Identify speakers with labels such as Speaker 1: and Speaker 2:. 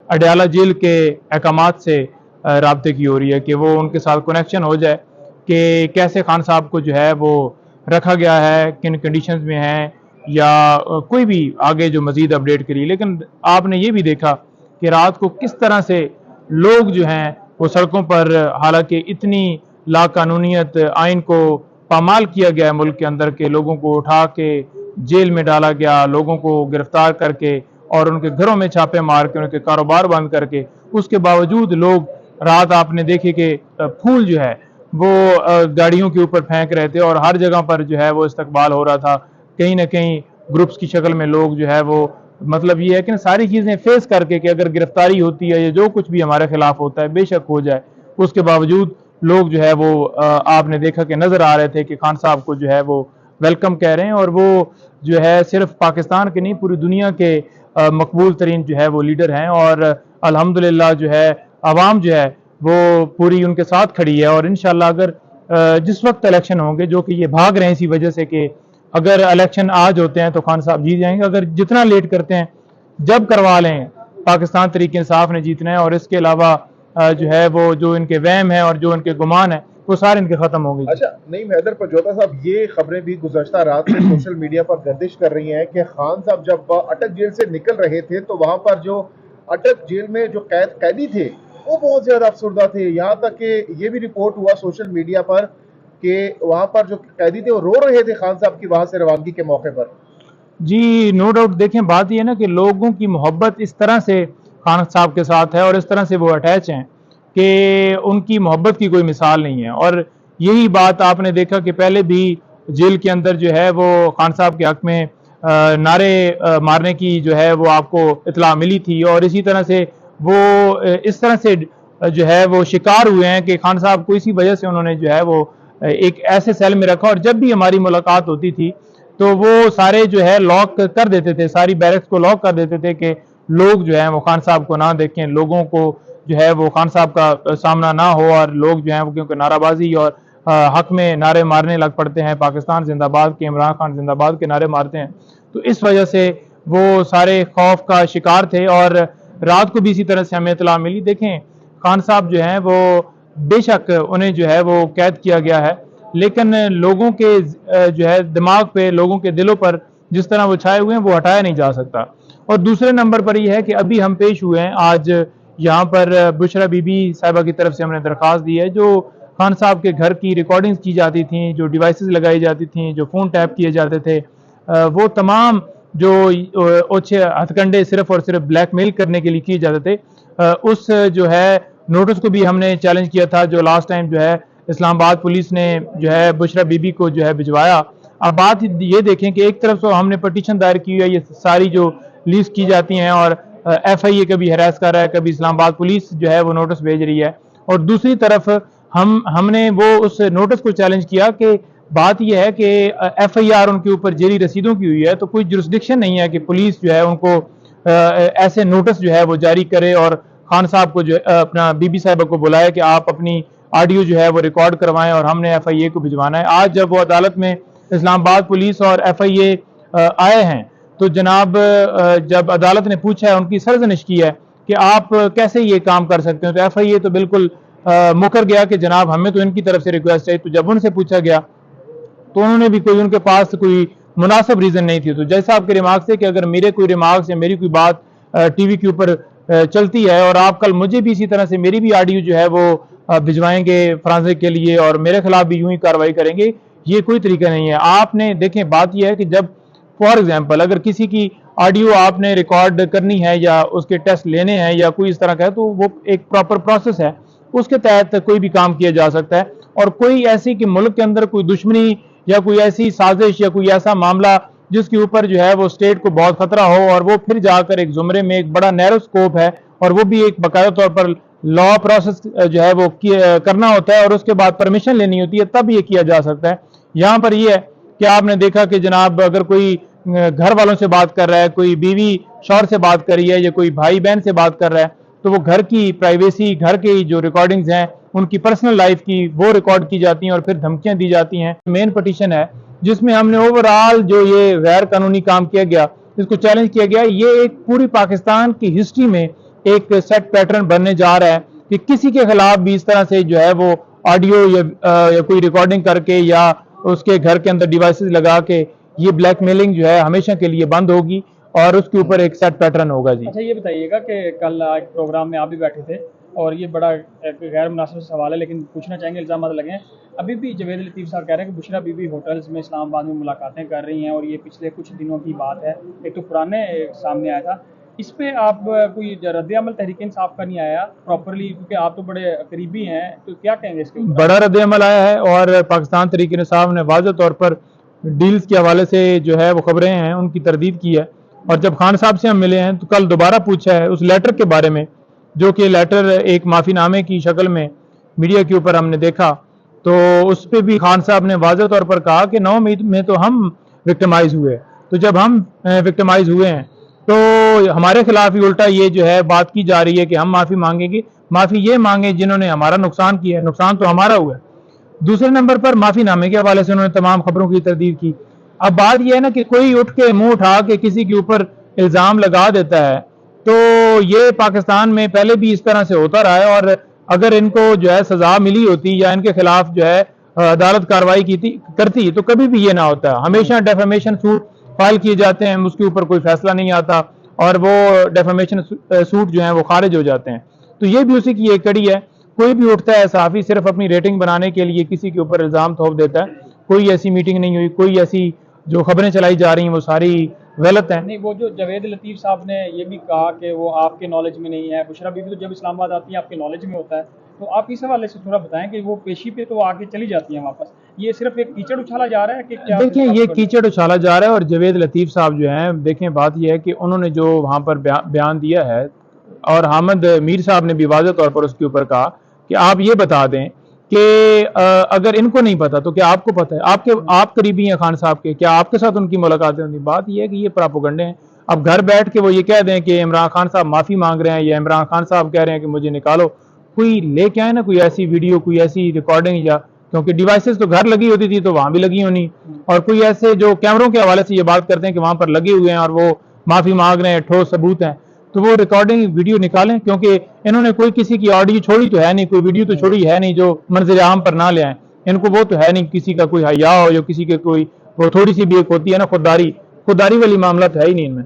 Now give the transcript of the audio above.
Speaker 1: Adiala jail के अहकामात से राब्ते की हो रही है कि वो उनके साथ कनेक्शन हो जाए कि कैसे खान साहब को जो है वो रखा गया है, किन कंडीशंस में हैं, या कोई भी आगे जो मज़ीद अपडेट करिए। लेकिन आपने ये भी देखा कि रात को किस तरह से लोग जो हैं वो सड़कों पर, हालांकि इतनी लाकानूनियत आइन को पामाल किया गया है मुल्क के अंदर के लोगों को उठा के जेल में डाला गया, लोगों को गिरफ्तार करके और उनके घरों में छापे मार के उनके कारोबार बंद करके, उसके बावजूद लोग रात आपने देखे कि फूल जो है वो गाड़ियों के ऊपर फेंक रहे थे और हर जगह पर जो है वो इस्तकबाल हो रहा था। कहीं ना कहीं ग्रुप्स की शक्ल में लोग जो है वो, मतलब ये है कि सारी चीज़ें फेस करके कि अगर गिरफ्तारी होती है या जो कुछ भी हमारे खिलाफ होता है बेशक हो जाए, उसके बावजूद लोग जो है वो आपने देखा कि नज़र आ रहे थे कि खान साहब को जो है वो वेलकम कह रहे हैं। और वो जो है सिर्फ पाकिस्तान के नहीं, पूरी दुनिया के मकबूल तरीन जो है वो लीडर हैं। और अल्हम्दुलिल्लाह जो है आवाम जो है वो पूरी उनके साथ खड़ी है। और इंशाल्लाह अगर जिस वक्त इलेक्शन होंगे, जो कि ये भाग रहे हैं इसी वजह से कि अगर इलेक्शन आज होते हैं तो खान साहब जीत जाएंगे, अगर जितना लेट करते हैं जब करवा लें, पाकिस्तान तरीके इंसाफ ने जीतना है। और इसके अलावा जो है वो जो इनके वहम है और जो इनके गुमान है वो सारे इनके खत्म होंगे।
Speaker 2: अच्छा, नईम हैदर पजौता साहब, ये खबरें भी गुज़श्ता रात में सोशल मीडिया पर गर्दिश कर रही हैं कि खान साहब जब अटक जेल से निकल रहे थे तो वहां पर जो अटक जेल में जो कैदी थे वो बहुत ज्यादा अफसरदा थे। यहाँ तक कि ये भी रिपोर्ट हुआ सोशल मीडिया पर कि वहां पर जो कैदी थे वो रो रहे थे खान साहब की वहां से रवानगी के मौके पर।
Speaker 1: जी नो डाउट। देखें, बात यह है ना कि लोगों की मोहब्बत इस तरह से खान साहब के साथ है और इस तरह से वो अटैच हैं कि उनकी मोहब्बत की कोई मिसाल नहीं है। और यही बात आपने देखा कि पहले भी जेल के अंदर जो है वो खान साहब के हक में नारे मारने की जो है वो आपको इतला मिली थी। और इसी तरह से वो इस तरह से जो है वो शिकार हुए हैं कि खान साहब को इसी वजह से उन्होंने जो है वो एक ऐसे सेल में रखा। और जब भी हमारी मुलाकात होती थी तो वो सारे जो है लॉक कर देते थे, सारी बैरक्स को लॉक कर देते थे कि लोग जो है वो खान साहब को ना देखें, लोगों को जो है वो खान साहब का सामना ना हो। और लोग जो है वो क्योंकि नाराबाजी और हक में नारे मारने लग पड़ते हैं, पाकिस्तान जिंदाबाद के, इमरान खान जिंदाबाद के नारे मारते हैं, तो इस वजह से वो सारे खौफ का शिकार थे। और रात को भी इसी तरह से हमें इतला मिली। देखें, खान साहब जो हैं वो बेशक उन्हें जो है वो कैद किया गया है, लेकिन लोगों के जो है दिमाग पे, लोगों के दिलों पर जिस तरह वो छाए हुए हैं वो हटाया नहीं जा सकता। और दूसरे नंबर पर यह है कि अभी हम पेश हुए हैं आज यहाँ पर बुशरा बीबी साहिबा की तरफ से हमने दरख्वास्त दी है। जो खान साहब के घर की रिकॉर्डिंग्स की जाती थी, जो डिवाइसेस लगाई जाती थी, जो फ़ोन टैप किए जाते थे, वो तमाम जो ओछे हथकंडे सिर्फ और सिर्फ ब्लैकमेल करने के लिए किए जाते थे, उस जो है नोटिस को भी हमने चैलेंज किया था, जो लास्ट टाइम जो है इस्लामाबाद पुलिस ने जो है बुशरा बीबी को जो है भिजवाया। अब बात ये देखें कि एक तरफ तो हमने पटिशन दायर की है, ये सारी जो लीज की जाती हैं और FIA कभी हरास कर रहा है, कभी इस्लामाबाद पुलिस जो है वो नोटिस भेज रही है। और दूसरी तरफ हमने वो उस नोटिस को चैलेंज किया कि बात यह है कि FIR उनके ऊपर जेली रसीदों की हुई है, तो कोई जुरिस्डिक्शन नहीं है कि पुलिस जो है उनको ऐसे नोटिस जो है वो जारी करे और खान साहब को जो अपना बीबी साहिबा को बुलाए कि आप अपनी ऑडियो जो है वो रिकॉर्ड करवाएं और हमने FIA को भिजवाना है। आज जब वो अदालत में इस्लामाबाद पुलिस और FIA आए हैं तो जनाब जब अदालत ने पूछा है, उनकी सरजनिश की है कि आप कैसे ये काम कर सकते हो, तो FIA तो बिल्कुल मुकर गया कि जनाब हमें तो इनकी तरफ से रिक्वेस्ट है। तो जब उनसे पूछा गया तो उन्होंने भी कोई, उनके पास कोई मुनासिब रीज़न नहीं थी। तो जैसा आपके रिमार्क्स थे कि अगर मेरे कोई रिमार्क्स या मेरी कोई बात TV के ऊपर चलती है और आप कल मुझे भी इसी तरह से मेरी भी ऑडियो जो है वो भिजवाएंगे फॉरेंसिक के लिए और मेरे खिलाफ भी यूं ही कार्रवाई करेंगे, ये कोई तरीका नहीं है। आपने देखें, बात यह है कि जब फॉर एग्जाम्पल अगर किसी की ऑडियो आपने रिकॉर्ड करनी है या उसके टेस्ट लेने हैं या कोई इस तरह का है, तो वो एक प्रॉपर प्रोसेस है, उसके तहत कोई भी काम किया जा सकता है। और कोई ऐसी कि मुल्क के अंदर कोई दुश्मनी या कोई ऐसी साजिश या कोई ऐसा मामला जिसके ऊपर जो है वो स्टेट को बहुत खतरा हो और वो फिर जाकर एक जुमरे में, एक बड़ा नैरो स्कोप है और वो भी एक बाकायदा तौर पर लॉ प्रोसेस जो है वो करना होता है और उसके बाद परमिशन लेनी होती है, तब ये किया जा सकता है। यहाँ पर ये है कि आपने देखा कि जनाब अगर कोई घर वालों से बात कर रहा है, कोई बीवी शौहर से बात कर रही है या कोई भाई बहन से बात कर रहा है, तो वो घर की प्राइवेसी, घर की जो रिकॉर्डिंग्स हैं, उनकी पर्सनल लाइफ की, वो रिकॉर्ड की जाती हैं और फिर धमकियां दी जाती हैं। मेन पटिशन है जिसमें हमने ओवरऑल जो ये गैर कानूनी काम किया गया, इसको चैलेंज किया गया। ये एक पूरी पाकिस्तान की हिस्ट्री में ایک سیٹ پیٹرن بننے جا رہا ہے کہ کسی کے خلاف بھی اس طرح سے جو ہے وہ آڈیو یا کوئی ریکارڈنگ کر کے یا اس کے گھر کے اندر ڈیوائسز لگا کے یہ بلیک میلنگ جو ہے ہمیشہ کے لیے بند ہوگی اور اس کے اوپر ایک سیٹ پیٹرن ہوگا جی۔
Speaker 3: اچھا یہ بتائیے گا کہ کل ایک پروگرام میں آپ بھی بیٹھے تھے اور یہ بڑا ایک غیر مناسب سوال ہے لیکن پوچھنا چاہیں گے، الزامات لگے ہیں ابھی بھی جوید لطیف صاحب کہہ رہے ہیں کہ بشرا بی بی ہوٹلز میں اسلام آباد میں ملاقاتیں کر رہی ہیں اور یہ پچھلے کچھ دنوں کی بات ہے، ایک تو پرانے سامنے آیا تھا، اس پہ آپ کوئی رد عمل تحریک انصاف کا نہیں آیا پراپرلی کیونکہ آپ تو بڑے قریبی ہیں، تو کیا کہیں گے اس کے اوپر؟
Speaker 1: بڑا رد عمل آیا ہے اور پاکستان تحریک انصاف نے واضح طور پر ڈیلز کے حوالے سے جو ہے وہ خبریں ہیں ان کی تردید کی ہے، اور جب خان صاحب سے ہم ملے ہیں تو کل دوبارہ پوچھا ہے اس لیٹر کے بارے میں، جو کہ لیٹر ایک معافی نامے کی شکل میں میڈیا کے اوپر ہم نے دیکھا، تو اس پہ بھی خان صاحب نے واضح طور پر کہا کہ 9 مئی میں تو ہم وکٹمائز ہوئے، تو جب ہم وکٹمائز ہوئے ہیں تو ہمارے خلاف ہی الٹا یہ جو ہے بات کی جا رہی ہے کہ ہم معافی مانگیں گے، معافی یہ مانگیں جنہوں نے ہمارا نقصان کیا ہے، نقصان تو ہمارا ہوا ہے۔ دوسرے نمبر پر معافی نامے کے حوالے سے انہوں نے تمام خبروں کی تردید کی۔ اب بات یہ ہے نا کہ کوئی اٹھ کے منہ اٹھا کے کسی کے اوپر الزام لگا دیتا ہے، تو یہ پاکستان میں پہلے بھی اس طرح سے ہوتا رہا ہے، اور اگر ان کو جو ہے سزا ملی ہوتی یا ان کے خلاف جو ہے عدالت کارروائی کرتی تو کبھی بھی یہ نہ ہوتا۔ ہمیشہ ڈیفیمیشن سوٹ فائل کیے جاتے ہیں، اس کے اوپر کوئی فیصلہ نہیں آتا اور وہ ڈیفیمیشن سوٹ جو ہیں وہ خارج ہو جاتے ہیں، تو یہ بھی اسی کی ایک کڑی ہے۔ کوئی بھی اٹھتا ہے صحافی صرف اپنی ریٹنگ بنانے کے لیے کسی کے اوپر الزام تھوپ دیتا ہے، کوئی ایسی میٹنگ نہیں ہوئی، کوئی ایسی جو خبریں چلائی جا رہی ہیں وہ ساری غلط ہیں۔
Speaker 3: نہیں، وہ جو جوید لطیف صاحب نے یہ بھی کہا کہ وہ آپ کے نالج میں نہیں ہے، بشرا بی بی تو جب اسلام آباد آتی ہیں آپ کے نالج میں ہوتا ہے، تو آپ اس حوالے سے تھوڑا بتائیں کہ وہ پیشی پہ تو آگے چلی جاتی ہیں واپس، یہ صرف ایک کیچڑ اچھالا جا رہا ہے کہ کیا؟
Speaker 1: دیکھیں یہ کیچڑ اچھالا جا رہا ہے، اور جوید لطیف صاحب جو ہیں دیکھیں بات یہ ہے کہ انہوں نے جو وہاں پر بیان دیا ہے، اور حامد میر صاحب نے بھی واضح طور پر اس کے اوپر کہا کہ آپ یہ بتا دیں کہ اگر ان کو نہیں پتا تو کیا آپ کو پتا ہے؟ آپ قریبی ہیں خان صاحب کے، کیا آپ کے ساتھ ان کی ملاقاتیں ہوتی؟ بات یہ ہے کہ یہ پراپوگنڈے ہیں۔ اب گھر بیٹھ کے وہ یہ کہہ دیں کہ عمران خان صاحب معافی مانگ رہے ہیں یا عمران خان صاحب کہہ رہے ہیں کہ مجھے نکالو، کوئی لے کے آئے نا کوئی ایسی ویڈیو، کوئی ایسی ریکارڈنگ، یا کیونکہ ڈیوائسز تو گھر لگی ہوتی تھی تو وہاں بھی لگی ہونی، اور کوئی ایسے جو کیمروں کے حوالے سے یہ بات کرتے ہیں کہ وہاں پر لگے ہوئے ہیں اور وہ معافی مانگ رہے ہیں، ٹھوس ثبوت ہیں، تو وہ ریکارڈنگ ویڈیو نکالیں، کیونکہ انہوں نے کوئی کسی کی آڈیو چھوڑی تو ہے نہیں، کوئی ویڈیو تو چھوڑی ہے نہیں جو منظر عام پر نہ لے آئیں، ان کو وہ تو ہے نہیں کسی کا کوئی حیا ہو، یا کسی کے کوئی وہ تھوڑی سی بھی ایک ہوتی ہے نا خودداری والی معاملات ہے ہی نہیں ان میں۔